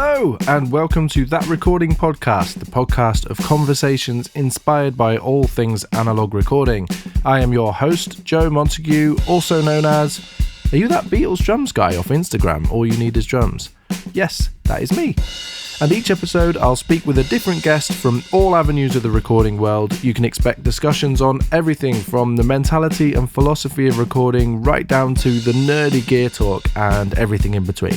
Hello, and welcome to That Recording Podcast, the podcast of conversations inspired by all things analog recording. I am your host, Joe Montague, also known as... Are you that Beatles drums guy off Instagram? All you need is drums. Yes, that is me. And each episode I'll speak with a different guest from all avenues of the recording world. You can expect discussions on everything from the mentality and philosophy of recording right down to the nerdy gear talk and everything in between.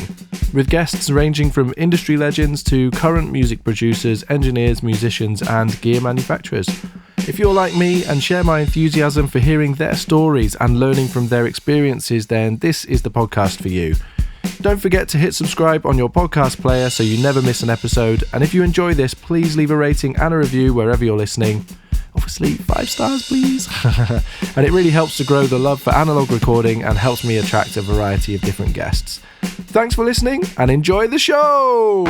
With guests ranging from industry legends to current music producers, engineers, musicians and gear manufacturers. If you're like me and share my enthusiasm for hearing their stories and learning from their experiences, then this is the podcast for you. Don't forget to hit subscribe on your podcast player so you never miss an episode. And if you enjoy this, please leave a rating and a review wherever you're listening. Obviously, 5 stars, please. And it really helps to grow the love for analog recording and helps me attract a variety of different guests. Thanks for listening and enjoy the show!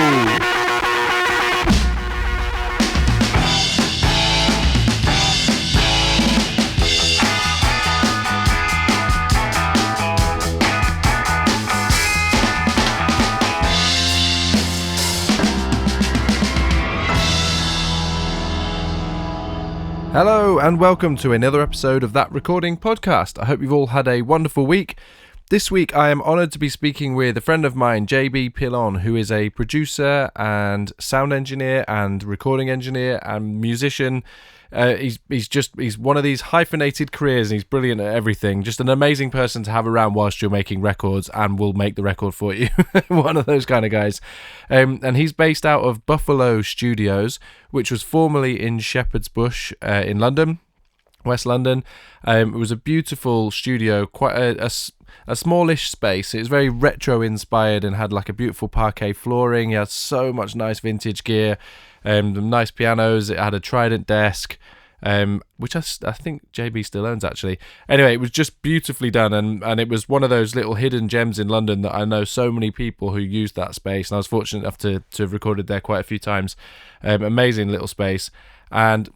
Hello and welcome to another episode of That Recording Podcast. I hope you've all had a wonderful week. This week I am honoured to be speaking with a friend of mine, Pilon, who is a producer and sound engineer and recording engineer and musician. He's one of these hyphenated careers and he's brilliant at everything. Just an amazing person to have around whilst you're making records and will make the record for you. One of those kind of guys. And he's based out of Buffalo Studios, which was formerly in Shepherd's Bush in London, West London. It was a beautiful studio, quite a smallish space. It was very retro inspired and had like a beautiful parquet flooring. He had so much nice vintage gear. Nice pianos. It had a Trident desk, which I think JB still owns actually. Anyway, it was just beautifully done, and it was one of those little hidden gems in London that I know so many people who used that space, and I was fortunate enough to have recorded there quite a few times. Amazing little space. And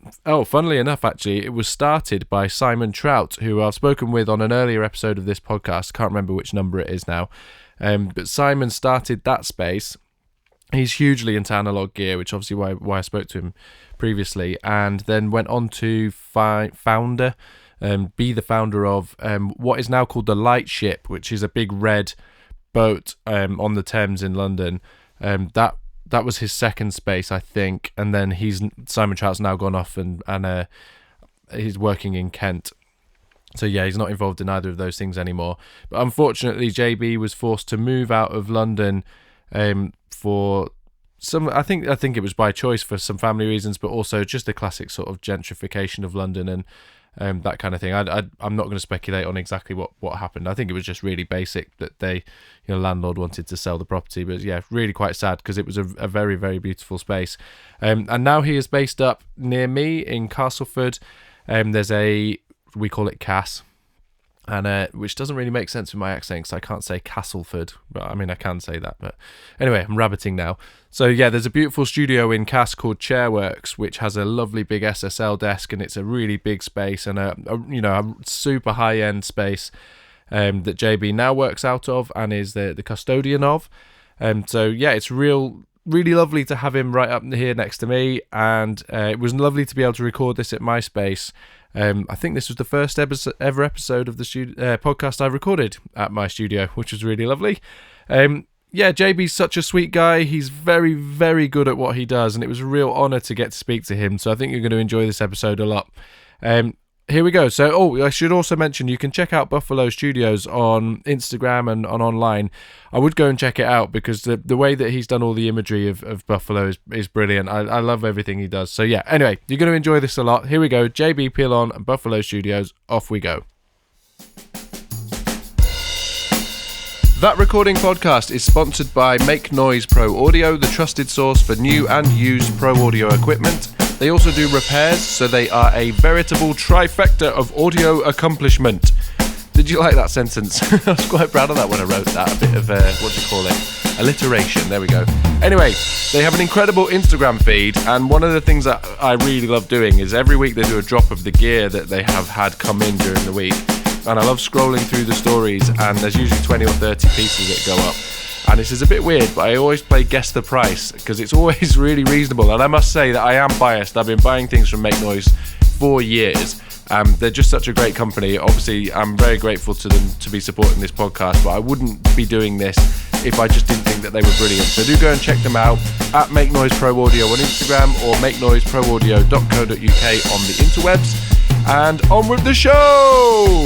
funnily enough, actually, it was started by Simon Trout, who I've spoken with on an earlier episode of this podcast. Can't remember which number it is now, but Simon started that space. He's hugely into analog gear, which obviously why I spoke to him previously, and then went on to be the founder of what is now called the Lightship, which is a big red boat on the Thames in London. That was his second space, I think, and then Simon Trout's now gone off and he's working in Kent. So yeah, he's not involved in either of those things anymore. But unfortunately, JB was forced to move out of London for some, I think it was by choice for some family reasons, but also just the classic sort of gentrification of London and that kind of thing. I'm not going to speculate on exactly what happened. I think it was just really basic that landlord wanted to sell the property, but yeah, really quite sad because it was a very, very beautiful space. And now he is based up near me in Castleford. We call it Cass. And which doesn't really make sense with my accent because I can't say Castleford, but I mean I can say that. But anyway, I'm rabbiting now. So yeah, there's a beautiful studio in Cass called Chairworks, which has a lovely big SSL desk, and it's a really big space and a super high end space that JB now works out of and is the custodian of. So yeah, it's really lovely to have him right up here next to me, and it was lovely to be able to record this at my space. I think this was the first ever episode of the podcast I recorded at my studio, which was really lovely. JB's such a sweet guy. He's very, very good at what he does, and it was a real honour to get to speak to him. So I think you're going to enjoy this episode a lot. Here we go. So, I should also mention you can check out Buffalo Studios on Instagram and online. I would go and check it out because the way that he's done all the imagery of Buffalo is brilliant. I love everything he does. So yeah, anyway, you're going to enjoy this a lot. Here we go. JB Pilon and Buffalo Studios. Off we go. That Recording Podcast is sponsored by Make Noise Pro Audio, the trusted source for new and used pro audio equipment. They also do repairs, so they are a veritable trifecta of audio accomplishment. Did you like that sentence? I was quite proud of that when I wrote that. A bit of, alliteration. There we go. Anyway, they have an incredible Instagram feed, and one of the things that I really love doing is every week they do a drop of the gear that they have had come in during the week. And I love scrolling through the stories, and there's usually 20 or 30 pieces that go up. And this is a bit weird, but I always play Guess the Price because it's always really reasonable. And I must say that I am biased. I've been buying things from Make Noise for years. They're just such a great company. Obviously, I'm very grateful to them to be supporting this podcast, but I wouldn't be doing this if I just didn't think that they were brilliant. So do go and check them out at Make Noise Pro Audio on Instagram or makenoiseproaudio.co.uk on the interwebs. And on with the show!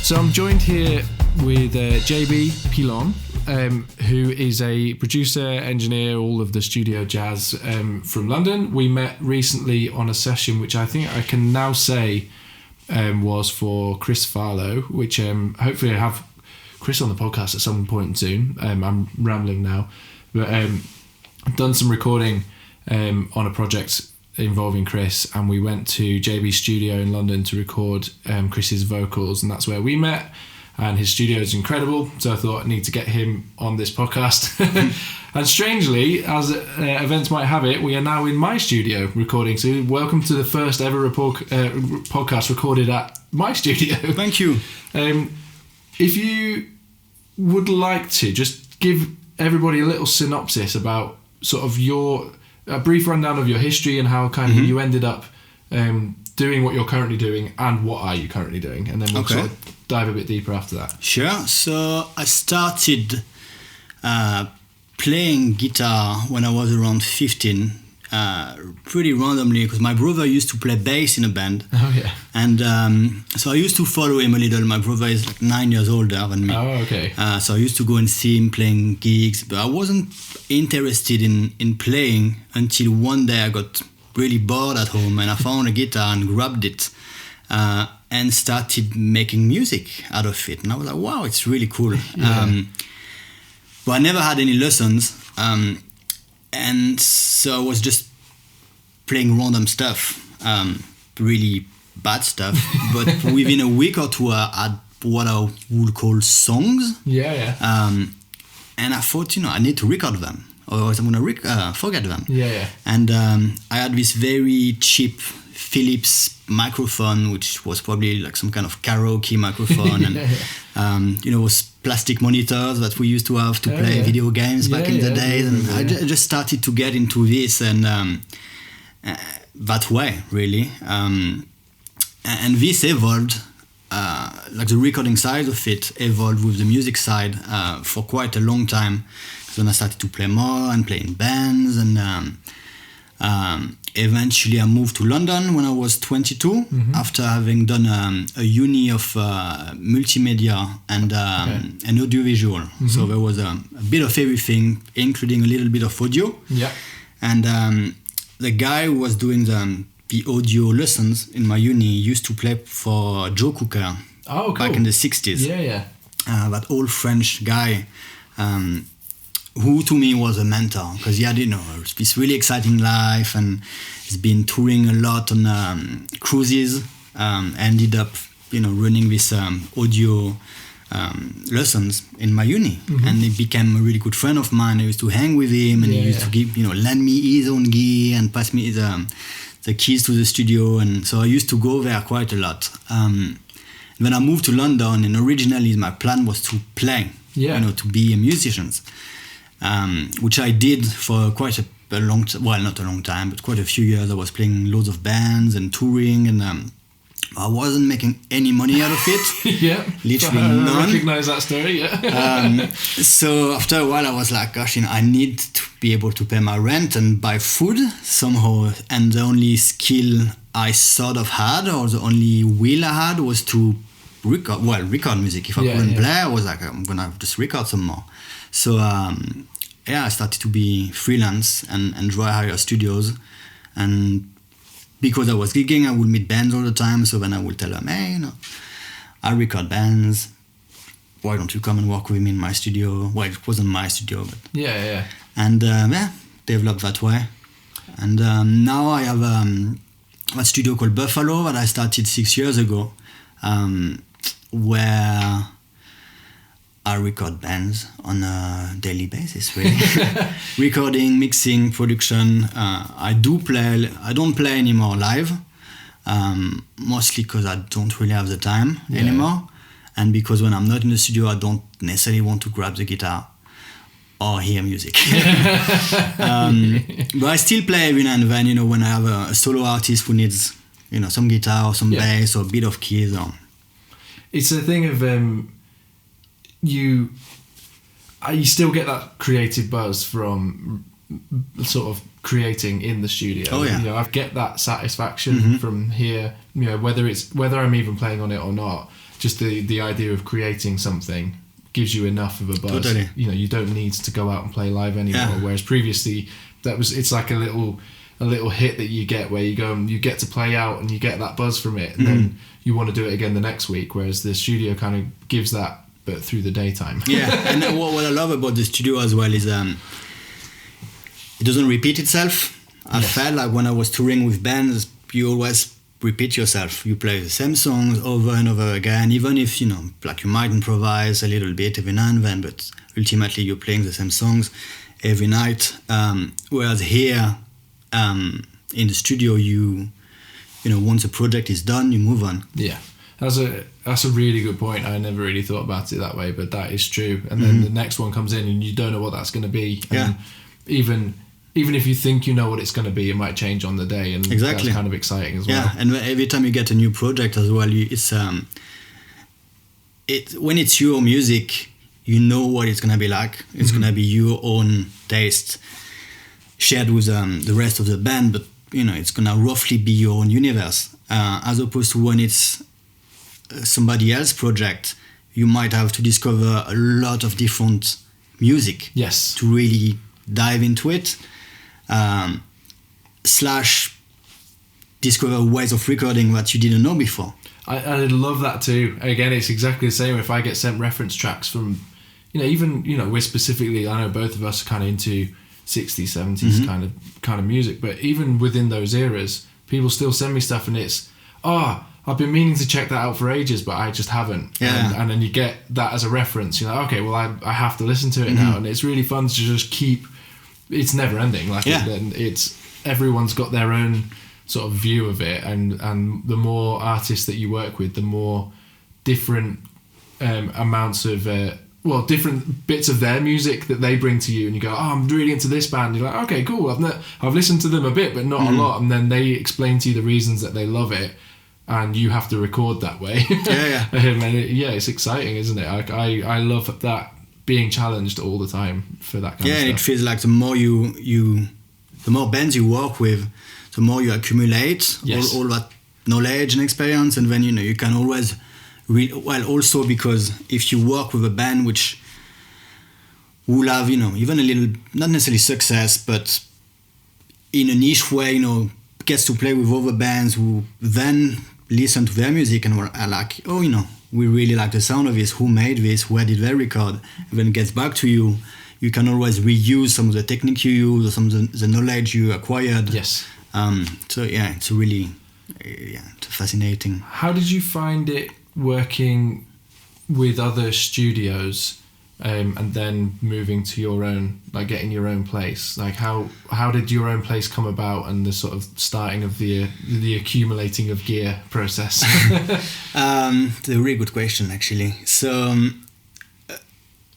So I'm joined here with JB Pilon, who is a producer, engineer, all of the studio jazz from London. We met recently on a session which I think I can now say was for Chris Farlow, which hopefully I have Chris on the podcast at some point soon. I'm rambling now, but I've done some recording on a project involving Chris, and we went to JB's studio in London to record Chris's vocals, and that's where we met. And his studio is incredible, so I thought I need to get him on this podcast. And strangely, as events might have it, we are now in my studio recording. So welcome to the first ever podcast recorded at my studio. Thank you. If you would like to just give everybody a little synopsis about sort of a brief rundown of your history and how kind of you ended up doing what you're currently doing and what are you currently doing, and then we'll sort of dive a bit deeper after that. Sure. So I started playing guitar when I was around 15, pretty randomly, because my brother used to play bass in a band. Oh yeah. And so I used to follow him a little. My brother is like 9 years older than me. Oh, okay. So I used to go and see him playing gigs, but I wasn't interested in playing until one day I got really bored at home and I found a guitar and grabbed it and started making music out of it. And I was like, wow, it's really cool. Yeah. But I never had any lessons. And so I was just playing random stuff, really bad stuff. But within a week or two, I had what I would call songs. Yeah. And I thought, I need to record them, or I'm going to forget them. Yeah. And I had this very cheap Philips microphone, which was probably like some kind of karaoke microphone. And, those plastic monitors that we used to have to play video games back in the days. And I just started to get into this and that way, really. And this evolved. Like the recording side of it evolved with the music side for quite a long time. So then I started to play more and play in bands, and eventually I moved to London when I was 22 after having done a uni of multimedia and audiovisual. So there was a bit of everything, including a little bit of audio. Yeah. And the guy who was doing the audio lessons in my uni used to play for Joe Cooker back in the 60s. Yeah. That old French guy who to me was a mentor, because he had this really exciting life and he's been touring a lot on cruises, ended up running this audio lessons in my uni, and he became a really good friend of mine. I used to hang with him, and he used to give lend me his own gear and pass me the keys to the studio, and so I used to go there quite a lot. When I moved to London, and originally my plan was to play, to be a musician, which I did for quite a long time. Well, not a long time, but quite a few years. I was playing loads of bands and touring, and I wasn't making any money out of it. Literally none. I recognize that story. So after a while, I was like, gosh, I need to be able to pay my rent and buy food somehow. And the only skill I sort of had, or the only will I had, was to record music. If I couldn't play, I was like, I'm gonna just record some more. So I started to be freelance and try hire studios. And because I was gigging, I would meet bands all the time. So then I would tell them, hey, I record bands. Why don't you come and work with me in my studio? Well, it wasn't my studio, but and developed that way. And now I have a studio called Buffalo that I started 6 years ago, where I record bands on a daily basis, really. Recording, mixing, production. I don't play anymore live. mostly because I don't really have the time anymore, and because when I'm not in the studio, I don't necessarily want to grab the guitar or hear music. But I still play every now and then, when I have a solo artist who needs, some guitar or some bass or a bit of keys. It's a thing of you still get that creative buzz from sort of creating in the studio. Oh yeah. I get that satisfaction from here. Whether I'm even playing on it or not, just the idea of creating something gives you enough of a buzz. Totally. You don't need to go out and play live anymore. Yeah. Whereas previously, it's like a little hit that you get where you go and you get to play out and you get that buzz from it, and then you want to do it again the next week. Whereas the studio kind of gives that, but through the daytime. Yeah, and what I love about the studio as well is it doesn't repeat itself. I felt like when I was touring with bands, you always repeat yourself. You play the same songs over and over again, even if, like you might improvise a little bit every now and then, but ultimately you're playing the same songs every night. Whereas here, in the studio, once a project is done, you move on. Yeah. That's a really good point. I never really thought about it that way, but that is true. And then the next one comes in and you don't know what that's going to be. And even if you think you know what it's going to be, it might change on the day, and that's kind of exciting as well. Yeah, and every time you get a new project as well, it's when it's your music, you know what it's going to be like. It's going to be your own taste shared with the rest of the band, but it's going to roughly be your own universe, as opposed to when it's somebody else's project, you might have to discover a lot of different music to really dive into it, / discover ways of recording that you didn't know before. I love that too. Again, it's exactly the same. If I get sent reference tracks from, we're specifically, I know both of us are kind of into 60s, 70s kind of music, but even within those eras, people still send me stuff and it's, I've been meaning to check that out for ages, but I just haven't. Yeah. And then you get that as a reference. You're like, okay, well, I have to listen to it now. And it's really fun to just keep... It's never ending. It's everyone's got their own sort of view of it. And the more artists that you work with, the more different amounts of... different bits of their music that they bring to you, and you go, I'm really into this band. You're like, okay, cool. I've listened to them a bit, but not a lot. And then they explain to you the reasons that they love it, and you have to record that way. It's exciting, isn't it? I love that, being challenged all the time for that kind of stuff. Yeah, and it feels like the more the more bands you work with, the more you accumulate all that knowledge and experience, and then you can always also because if you work with a band which will have even a little, not necessarily success, but in a niche way, gets to play with other bands who then listen to their music and are like, we really like the sound of this, who made this, where did they record, and then it gets back to you. You can always reuse some of the technique you use or some of the knowledge you acquired. It's really it's fascinating. How did you find it working with other studios and then moving to your own, like getting your own place? Like how did your own place come about, and the sort of starting of the accumulating of gear process? It's a really good question, actually. So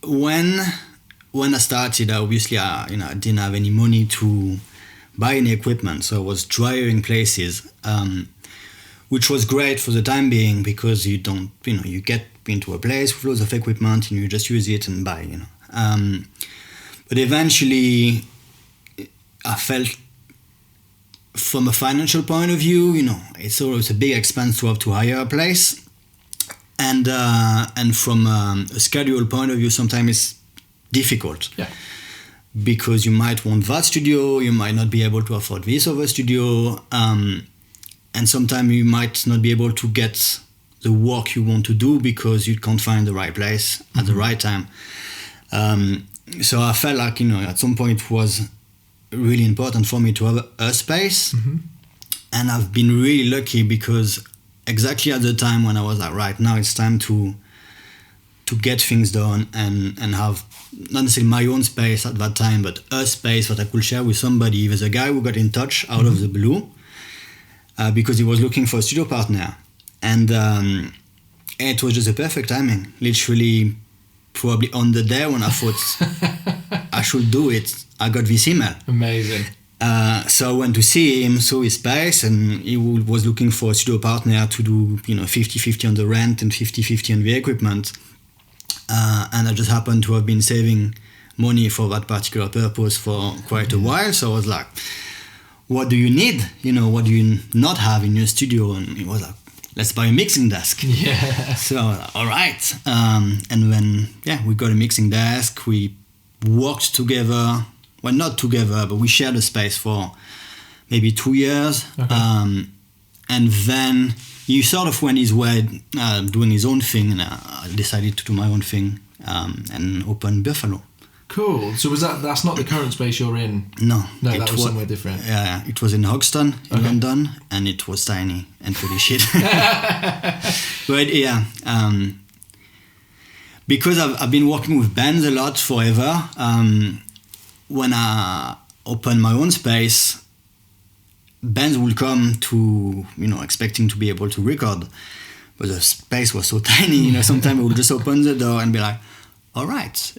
when I started, obviously I didn't have any money to buy any equipment, so I was trying places, which was great for the time being, because you don't, you get into a place with loads of equipment and you just use it and buy, But eventually I felt, from a financial point of view, it's always a big expense to have to hire a place. And from a schedule point of view, sometimes it's difficult. Yeah. Because you might want that studio, you might not be able to afford this other studio, and sometimes you might not be able to get the work you want to do because you can't find the right place at the right time. So I felt like, at some point it was really important for me to have a space. And I've been really lucky, because exactly at the time when I was like, right, now it's time to get things done and have not necessarily my own space at that time, but a space that I could share with somebody. There's a guy who got in touch out of the blue, because he was looking for a studio partner. And it was just a perfect timing. Literally, probably on the day when I thought I should do it, I got this email. Amazing. So I went to see him, saw his space, and he was looking for a studio partner to do 50-50 on the rent and 50-50 on the equipment. And I just happened to have been saving money for that particular purpose for quite a while. So I was like, what do you need? What do you not have in your studio? And he was like, let's buy a mixing desk. Yeah. So, all right. And then, we got a mixing desk. We worked together. Well, not together, but we shared a space for maybe 2 years. Okay. And then he sort of went his way doing his own thing, and I decided to do my own thing and open Buffalo. Cool. So that's not the current space you're in? No, that was somewhere different. Yeah, it was in Hoxton, in London, and it was tiny and pretty shit. But yeah, because I've been working with bands a lot forever. When I open my own space, bands will come to, expecting to be able to record, but the space was so tiny, sometimes we would just open the door and be like, all right,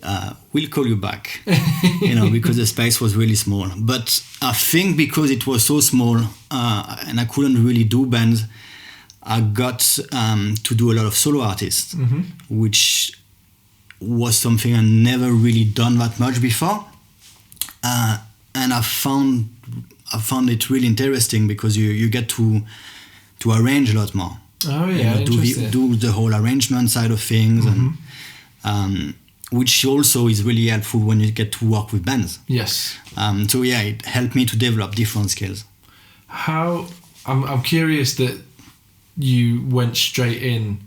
we'll call you back, because the space was really small. But I think because it was so small and I couldn't really do bands, I got to do a lot of solo artists, which was something I never really done that much before. And I found it really interesting because you get to arrange a lot more. Oh yeah, do the whole arrangement side of things, and which also is really helpful when you get to work with bands. Yes. So yeah, it helped me to develop different skills. I'm curious that you went straight in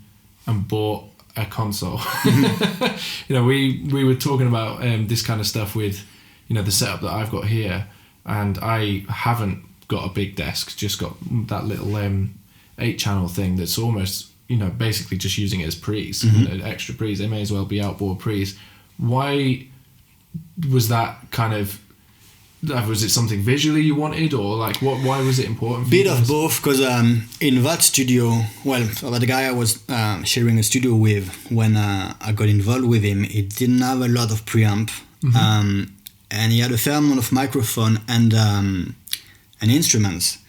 and bought a console. We were talking about this kind of stuff with the setup that I've got here, and I haven't got a big desk, just got that little 8-channel thing that's almost basically just using it as pre's, extra pre's. They may as well be outboard pre's. Why was that kind of? Was it something visually you wanted, or like why was it important? Bit of both, because in that studio, the guy I was sharing a studio with, when I got involved with him, he didn't have a lot of preamp. And he had a fair amount of microphone and instruments.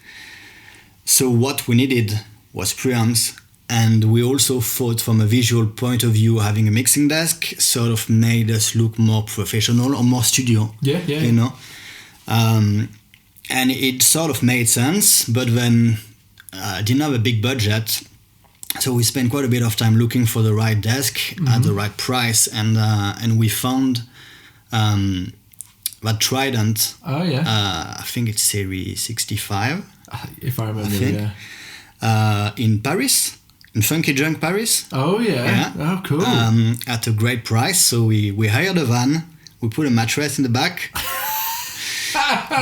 So what we needed was preamps, and we also thought from a visual point of view, having a mixing desk sort of made us look more professional or more studio. Yeah. And it sort of made sense, but then I didn't have a big budget. So we spent quite a bit of time looking for the right desk at the right price, and we found that Trident. Oh yeah. I think it's series 65. If I remember, in Paris, in Funky Junk Paris. Oh yeah. Oh cool. At a great price. So we hired a van. We put a mattress in the back.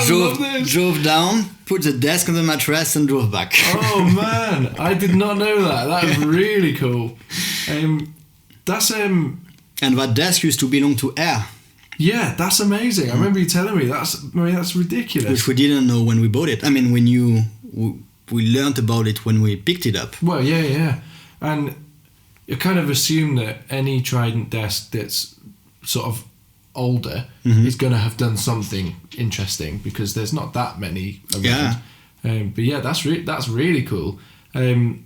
Drove down, put the desk on the mattress, and drove back. Oh man, I did not know that. That is really cool. That's And that desk used to belong to Air. Yeah, that's amazing. I remember you telling me that's ridiculous. Which we didn't know when we bought it. I mean, we learned about it when we picked it up. Well, yeah, and you kind of assume that any Trident desk that's sort of older is going to have done something interesting, because there's not that many around. Yeah. But yeah, that's really cool. It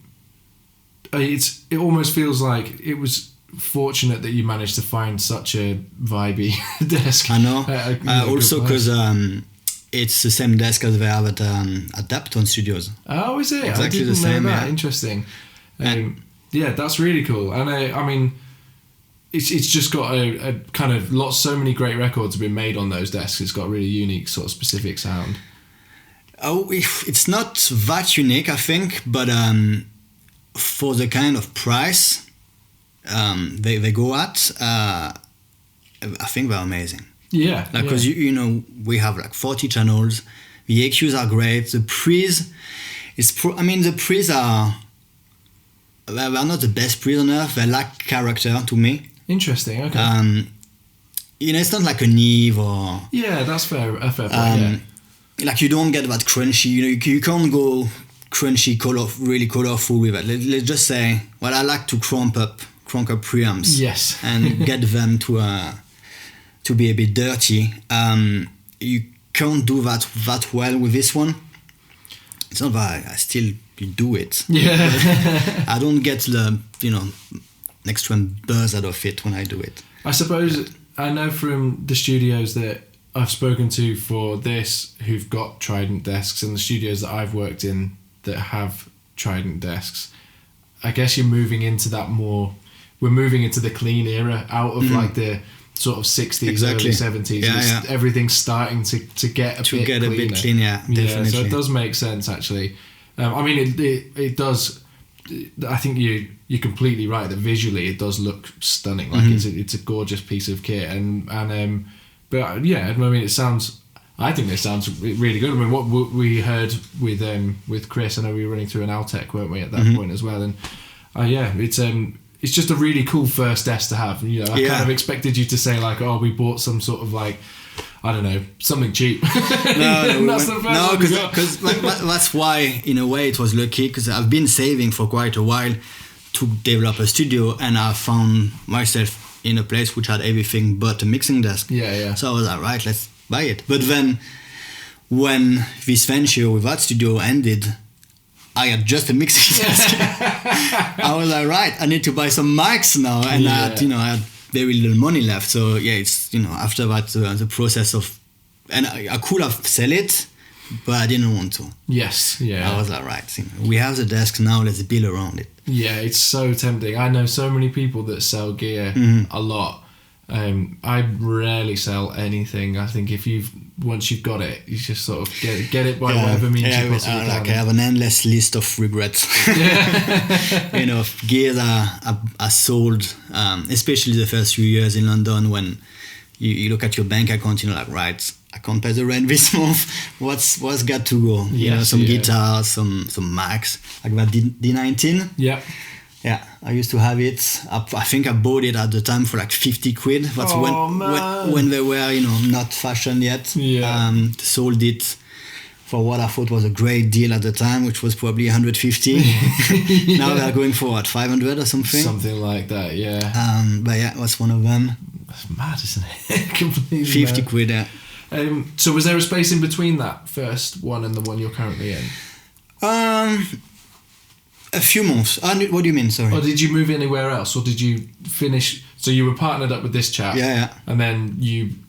almost feels like it was fortunate that you managed to find such a vibey desk. I know. Also because it's the same desk as they have at Dapton Studios. Oh, is it? Exactly I didn't the same. know that. Yeah. Interesting. Yeah, that's really cool. And I mean, it's just got a kind of so many great records have been made on those desks. It's got a really unique sort of specific sound. Oh, it's not that unique, I think, but for the kind of price they go at, I think they're amazing. Yeah. Because we have like 40 channels. The EQs are great. The pre's the pre's are they're not the best pre's on earth. They lack character to me. Interesting. Okay. It's not like a Neve or. Yeah, that's fair. A fair point. Like you don't get that crunchy. You can't go crunchy, really colorful with it. Let's just say, well, I like to crank up preamps. Yes. And get them to be a bit dirty. You can't do that well with this one. It's not that I still do it. Yeah. I don't get the extra buzz out of it when I do it. I suppose I know from the studios that I've spoken to for this who've got Trident desks, and the studios that I've worked in that have Trident desks, I guess you're moving into that more. We're moving into the clean era, out of like the sort of 60s, early 70s. Yeah. Everything's starting to get a bit clean, yeah, definitely. So it does make sense, actually. I mean, it does. I think you're completely right that visually it does look stunning. Like it's a gorgeous piece of kit, but yeah, I mean, I think it sounds really good. I mean, what we heard with Chris, I know we were running through an Altec, weren't we, at that point as well? And it's just a really cool first desk to have. You know, I kind of expected you to say like, oh, we bought some sort of like, I don't know, something cheap. Because that's why, in a way, it was lucky, because I've been saving for quite a while to develop a studio, and I found myself in a place which had everything but a mixing desk. Yeah. So I was like, right, let's buy it. But then, when this venture with that studio ended, I had just a mixing desk. I was like, right, I need to buy some mics now, and I had very little money left. So it's after that the process of, and I could have sell it, but I didn't want to. Yes, yeah. I was like, right, we have the desk now, let's build around it. Yeah, it's so tempting. I know so many people that sell gear a lot. I rarely sell anything. I think once you've got it, you just sort of get it by whatever means you possibly can. I have an endless list of regrets. Gears are sold, especially the first few years in London, when you look at your bank account, like, right, I can't pay the rent this month. What's got to go? Some guitars, some Macs, like that D19. Yeah. Yeah, I used to have it. I think I bought it at the time for like 50 quid. That's when they were, not fashion yet. Yeah. Sold it for what I thought was a great deal at the time, which was probably 150. Now they're going for 500 or something. Something like that, yeah. But yeah, that's one of them. That's mad, isn't it? Completely 50 mad. quid, yeah. So was there a space in between that first one and the one you're currently in? A few months. What do you mean? Sorry. Or did you move anywhere else, or did you finish? So you were partnered up with this chap. Yeah. And then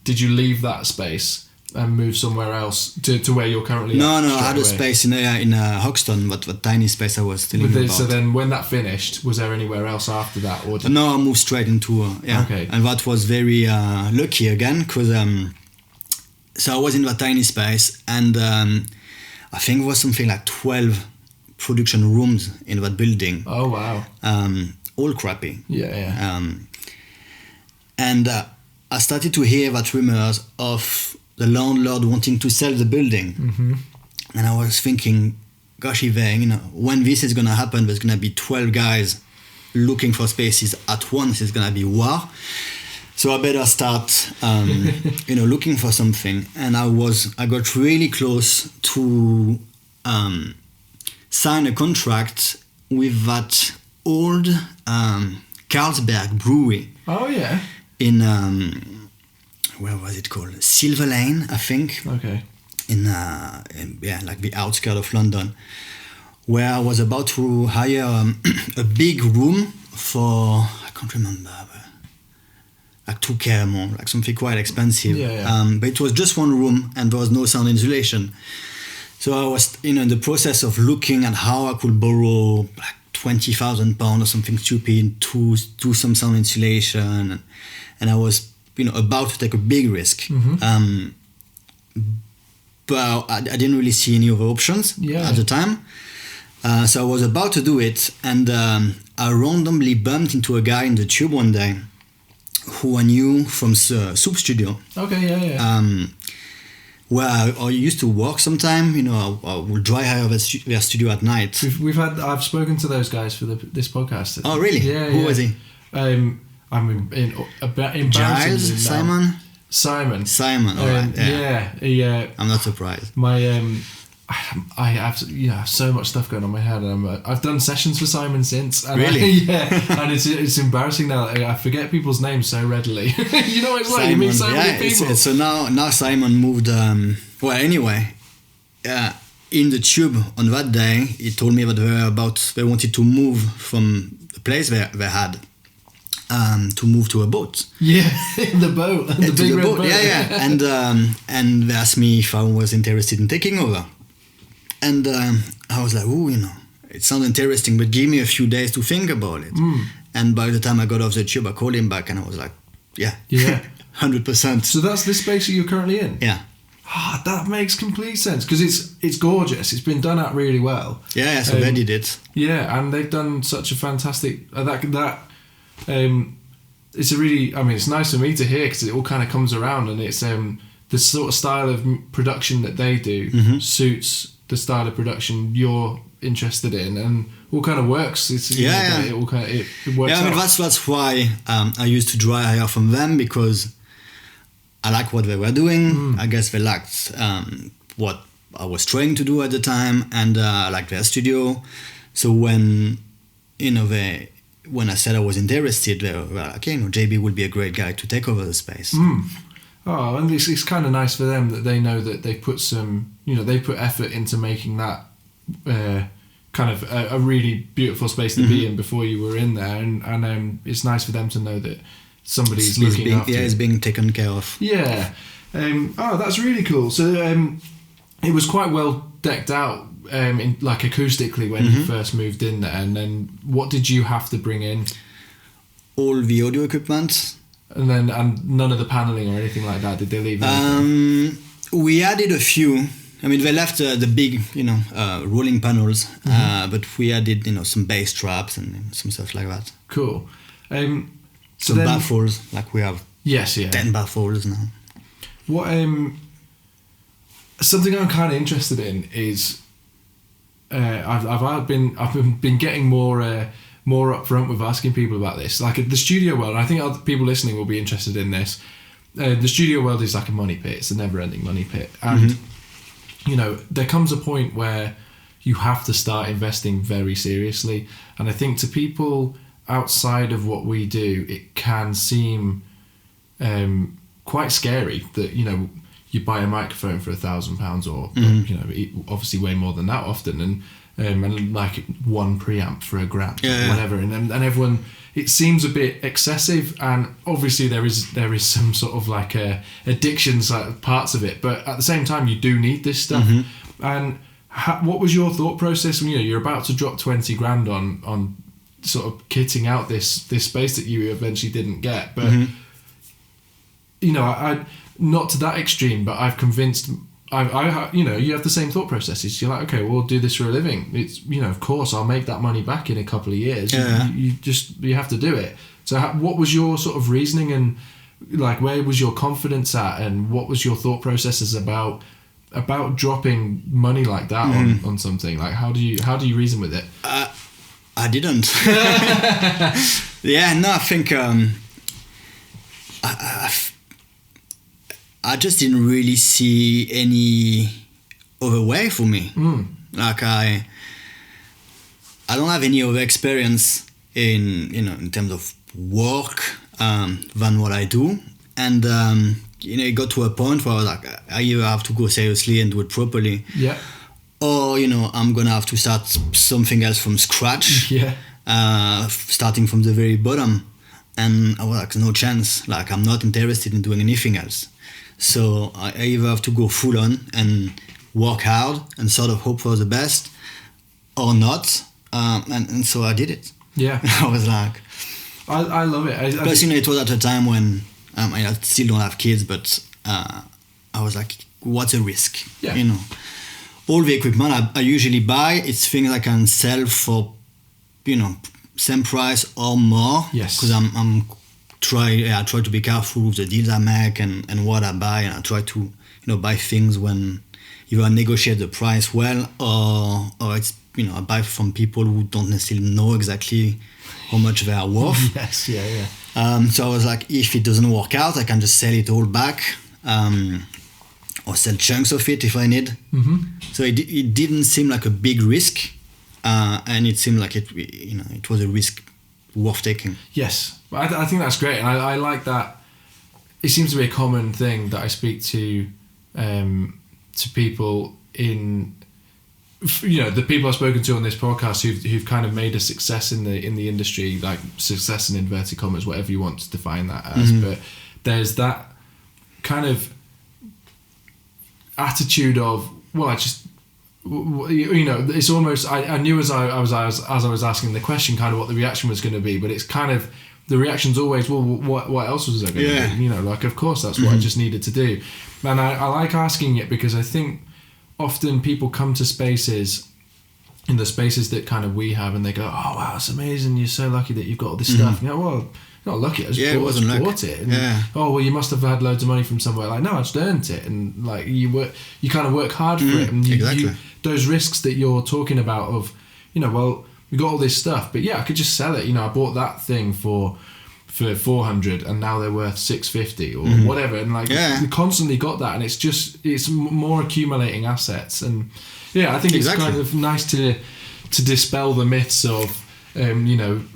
did you leave that space and move somewhere else to where you're currently? No. I had a space in Hoxton, but the tiny space I was still about. So then, when that finished, was there anywhere else after that, or no? I moved straight into Okay. And that was very lucky again, because so I was in that tiny space, and I think it was something like 12 production rooms in that building. Oh wow! All crappy. Yeah. And I started to hear that rumors of the landlord wanting to sell the building, and I was thinking, gosh, when this is gonna happen, there's gonna be 12 guys looking for spaces at once. It's gonna be war. So I better start, looking for something. And I got really close to sign a contract with that old Carlsberg brewery. Oh yeah. In where was it called? Silver Lane, I think. Okay. In like the outskirts of London, where I was about to hire a big room for, I can't remember, like 2K a month, like something quite expensive. Yeah. But it was just one room and there was no sound insulation. So I was in the process of looking at how I could borrow like £20,000 or something stupid to do some sound insulation, and I was about to take a big risk. But I didn't really see any other options at the time. So I was about to do it, and I randomly bumped into a guy in the tube one day who I knew from Soup Studio. Okay, yeah. Where I used to work sometime, I would dry hire their studio at night. I've spoken to those guys for this podcast. Oh, really? Yeah. Who was he? I'm in Giles? Simon. Simon. All right. Yeah. I'm not surprised. My I absolutely have so much stuff going on in my head. And I've done sessions for Simon since. And Really? Yeah. And it's embarrassing now. I forget people's names so readily. You know what it's like. You meet so many people. So now Simon moved. Well, anyway, in the tube on that day, he told me that they wanted to move from the place they had. To move to a boat. Yeah, the boat, the big red boat. Yeah. And they asked me if I was interested in taking over. And I was like, oh, it sounds interesting, but give me a few days to think about it. And by the time I got off the tube, I called him back and I was like, yeah, 100%. So that's the space that you're currently in? Yeah. That makes complete sense because it's gorgeous. It's been done out really well. Yeah, so they did it. Yeah, and they've done such a fantastic... it's a really... I mean, it's nice for me to hear because it all kind of comes around, and it's the sort of style of production that they do suits the style of production you're interested in, and all kind of works. It all kind of it works. Yeah, I mean out. that's why I used to dry hire from them, because I like what they were doing. I guess they liked what I was trying to do at the time, and I liked their studio. So when when I said I was interested, they were like, JB would be a great guy to take over the space. Oh, and it's kind of nice for them that they know that they put they put effort into making that kind of a really beautiful space to be in before you were in there, and it's nice for them to know that somebody's looking after it. Yeah, it's being taken care of. Yeah. That's really cool. So it was quite well decked out acoustically when you first moved in there, and then what did you have to bring in? All the audio equipment. And none of the paneling or anything like that. Did they leave anything? We added a few. I mean, they left the big, rolling panels, but we added, some bass traps and some stuff like that. Cool. Some baffles, like we have 10 baffles now. What something I'm kind of interested in is I've been getting more upfront with asking people about this. Like the studio world, and I think other people listening will be interested in this. The studio world is like a money pit. It's a never-ending money pit. And, there comes a point where you have to start investing very seriously. And I think to people outside of what we do, it can seem quite scary that, you buy a microphone for £1,000 or, obviously way more than that often. And like one preamp for £1,000, whatever, and everyone, it seems a bit excessive, and obviously there is some sort of like addictions parts of it, but at the same time you do need this stuff. And what was your thought process when you're about to drop £20,000 on sort of kitting out this space that you eventually didn't get? But I not to that extreme, but I've convinced. You have the same thought processes. You're like, okay, well, we'll do this for a living. It's, of course, I'll make that money back in a couple of years. Yeah. You have to do it. So what was your sort of reasoning, and like, where was your confidence at, and what was your thought processes about dropping money like that on something? Like, how do you reason with it? I didn't. I think I just didn't really see any other way for me. Like I don't have any other experience in terms of work than what I do, and it got to a point where I was like, I either have to go seriously and do it properly, or I'm gonna have to start something else from scratch, starting from the very bottom. And I was like, no chance. Like, I'm not interested in doing anything else. So I either have to go full on and work hard and sort of hope for the best, or not. And so I did it. Yeah. I was like... I love it. Plus, it was at a time when I still don't have kids, but I was like, what's a risk? Yeah. All the equipment I usually buy, it's things I can sell for, same price or more. Yes. Because I try to be careful with the deals I make and what I buy, and I try to buy things when either negotiate the price well, or it's I buy from people who don't necessarily know exactly how much they are worth. Yes, yeah. So I was like, if it doesn't work out, I can just sell it all back, or sell chunks of it if I need. So it didn't seem like a big risk, and it seemed like it was a risk worth taking. Yes, I think that's great, and I like that. It seems to be a common thing that I speak to people in, the people I've spoken to on this podcast who've kind of made a success in the industry, like success in inverted commas, whatever you want to define that as. But there's that kind of attitude of, well, it's almost, I knew as I was asking the question kind of what the reaction was going to be, but it's kind of, the reaction's always, well, what else was there going to be? Like, of course, that's what I just needed to do. And I like asking it because I think often people come to spaces, in the spaces that kind of we have, and they go, oh, wow, it's amazing, you're so lucky that you've got all this stuff. And well, not lucky, I just bought it. And, oh, well, you must have had loads of money from somewhere. Like, no, I just earned it. And like, you kind of work hard for it. And exactly. Those risks that you're talking about of, well, we got all this stuff, but I could just sell it. I bought that thing for 400 and now they're worth 650 or whatever. And like, you constantly got that, and it's more accumulating assets. And I think it's kind of nice to dispel the myths of,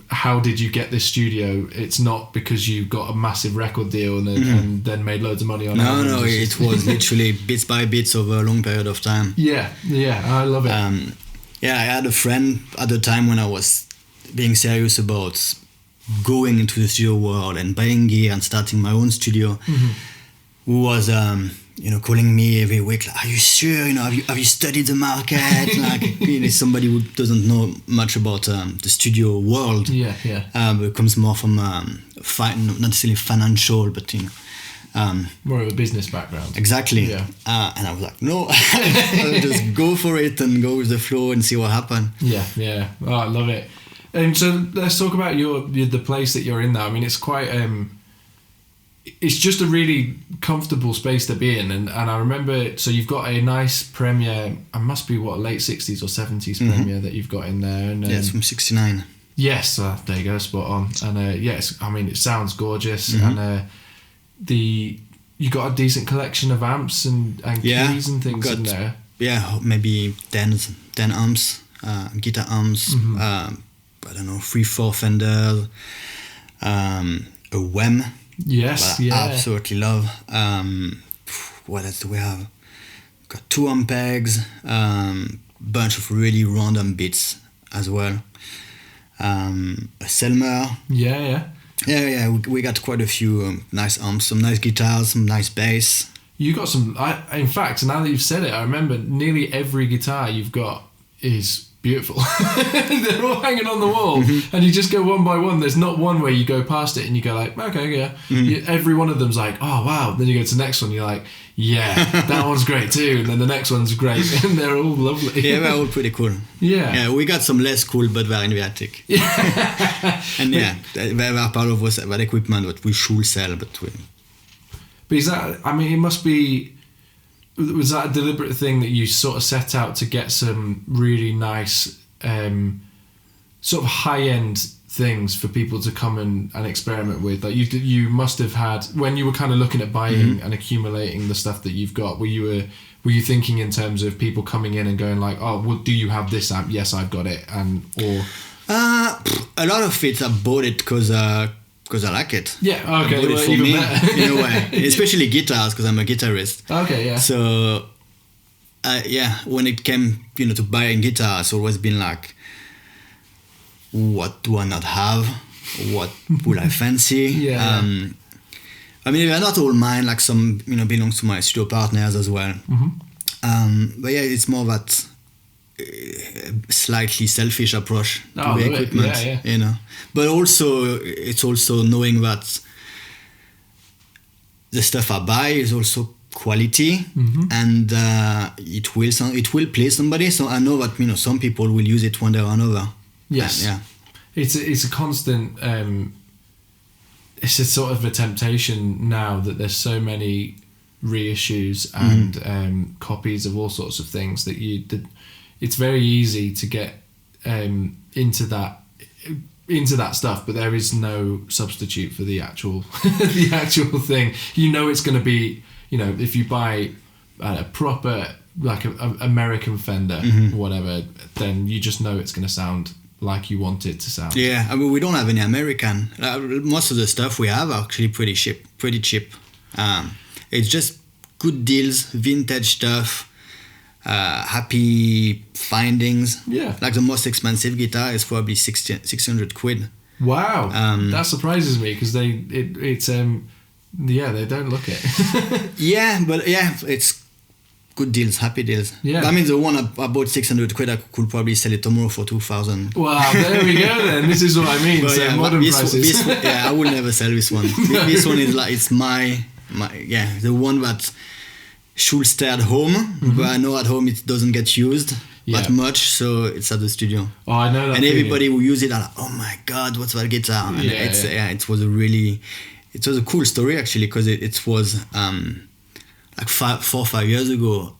how did you get this studio? It's not because you got a massive record deal and then made loads of money on it. No, it was literally bits by bits over a long period of time. Yeah, I love it. I had a friend at the time when I was being serious about going into the studio world and buying gear and starting my own studio, who was calling me every week, like, are you sure, have you studied the market? Like, somebody who doesn't know much about the studio world, but comes more from not necessarily financial, but more of a business background. Exactly. And I was like, no, I'll just go for it and go with the flow and see what happens. Oh, I love it. And so let's talk about the place that you're in now. I mean, it's quite it's just a really comfortable space to be in, and I remember, so you've got a nice Premier, it must be late 60s or 70s Premier that you've got in there. And it's from 69. Yes, there you go, spot on. And it sounds gorgeous. And you got a decent collection of amps and keys and things in there. Maybe 10 amps, guitar amps, I don't know, 3-4 Fenders, a WEM. Yes, I absolutely love. What else do we have? Got 2 Ampegs, bunch of really random bits as well. A Selmer. We got quite a few nice amps, some nice guitars, some nice bass. You got some. In fact, now that you've said it, I remember nearly every guitar you've got is beautiful. They're all hanging on the wall, and you just go one by one. There's not one where you go past it and you go like, okay, every one of them's like, oh wow. Then you go to the next one, you're like, that one's great too. And then the next one's great, and they're all lovely. They're all pretty cool. We got some less cool but very energetic. And they are part of that equipment that we should sell, but is that, I mean, it must be, was that a deliberate thing that you sort of set out to get some really nice sort of high-end things for people to come and experiment with? Like you must have had, when you were kind of looking at buying and accumulating the stuff that you've got, were you thinking in terms of people coming in and going like, oh, well, do you have this amp? Yes, I've got it. Or a lot of it I bought it because I like it. Yeah, okay. I bought it for me, in a way. Especially guitars, because I'm a guitarist. Okay, yeah. So, when it came, to buying guitars, it's always been like, what do I not have? What would I fancy? I mean, they're not all mine. Like some, belongs to my studio partners as well. But it's more that slightly selfish approach to the equipment, But also, it's also knowing that the stuff I buy is also quality, and it will please somebody. So I know that some people will use it one day or another. Yes, it's a constant. It's a sort of a temptation now that there's so many reissues and copies of all sorts of things that it's very easy to get into that stuff, but there is no substitute for the actual thing. It's going to be, if you buy a proper like a American Fender, whatever, then you just know it's going to sound like you want it to sound. Yeah, I mean, we don't have any American. Most of the stuff we have are actually pretty cheap. It's just good deals, vintage stuff, happy findings. Yeah. Like the most expensive guitar is probably 600 quid. Wow, that surprises me because they don't look it. Yeah, but yeah, it's good deals, happy deals. Yeah. I mean, the one I bought 600 quid, I could probably sell it tomorrow for 2,000. Wow, there we go then. This is what I mean. But So yeah, modern prices. I will never sell this one. This one is like, it's my the one that should stay at home, but I know at home it doesn't get used that much, so it's at the studio. Oh, I know that. And feeling. Everybody who use it are like, oh my god, what's that guitar? And it was a cool story actually, because it was like 4 or 5 years ago.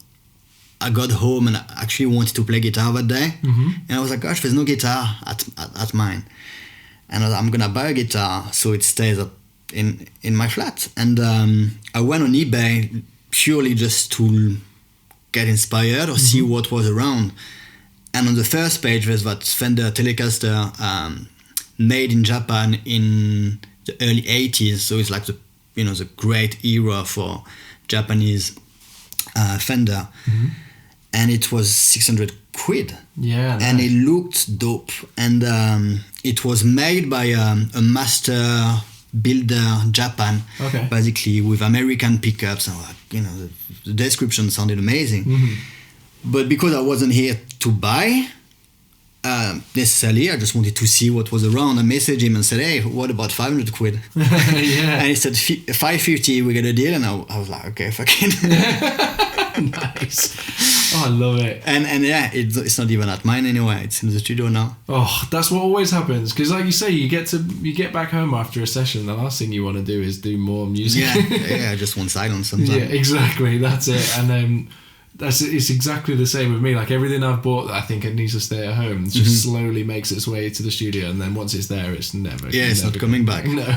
I got home and I actually wanted to play guitar that day, and I was like, gosh, there's no guitar at mine, and I'm gonna buy a guitar so it stays up in my flat. And I went on eBay purely just to get inspired or see what was around. And on the first page there's that Fender Telecaster made in Japan in the early 80s, so it's like the great era for Japanese Fender. And it was 600 quid. Yeah, nice. And it looked dope. And it was made by a master builder Japan, basically, with American pickups. And, the description sounded amazing. But because I wasn't here to buy necessarily, I just wanted to see what was around. I messaged him and said, hey, what about 500 quid? And he said, 550, we get a deal. And I was like, okay, fuck it. Nice. Oh, I love it. And yeah, it's not even at mine anyway. It's in the studio now. Oh, that's what always happens. Because like you say, you get back home after a session, the last thing you want to do is do more music. Yeah, I just want silence sometimes. Yeah, exactly. That's it. And it's exactly the same with me. Like everything I've bought that I think it needs to stay at home just slowly makes its way to the studio, and then once it's there, it's never. Yeah, it's not coming back. No.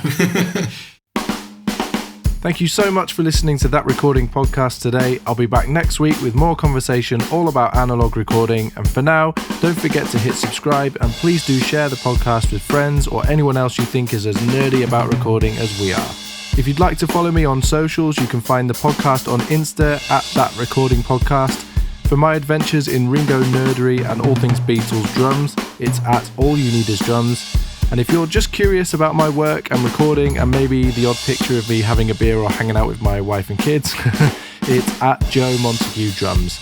Thank you so much for listening to That Recording Podcast today. I'll be back next week with more conversation all about analog recording. And for now, don't forget to hit subscribe, and please do share the podcast with friends or anyone else you think is as nerdy about recording as we are. If you'd like to follow me on socials, you can find the podcast on Insta at That Recording Podcast. For my adventures in Ringo nerdery and all things Beatles drums, it's at All You Need Is Drums. And if you're just curious about my work and recording and maybe the odd picture of me having a beer or hanging out with my wife and kids, it's at Joe Montague Drums.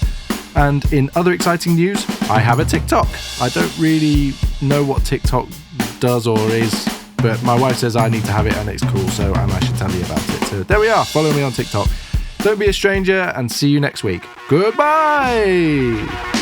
And in other exciting news, I have a TikTok. I don't really know what TikTok does or is, but my wife says I need to have it and it's cool, and I should tell you about it. So there we are, follow me on TikTok. Don't be a stranger, and see you next week. Goodbye!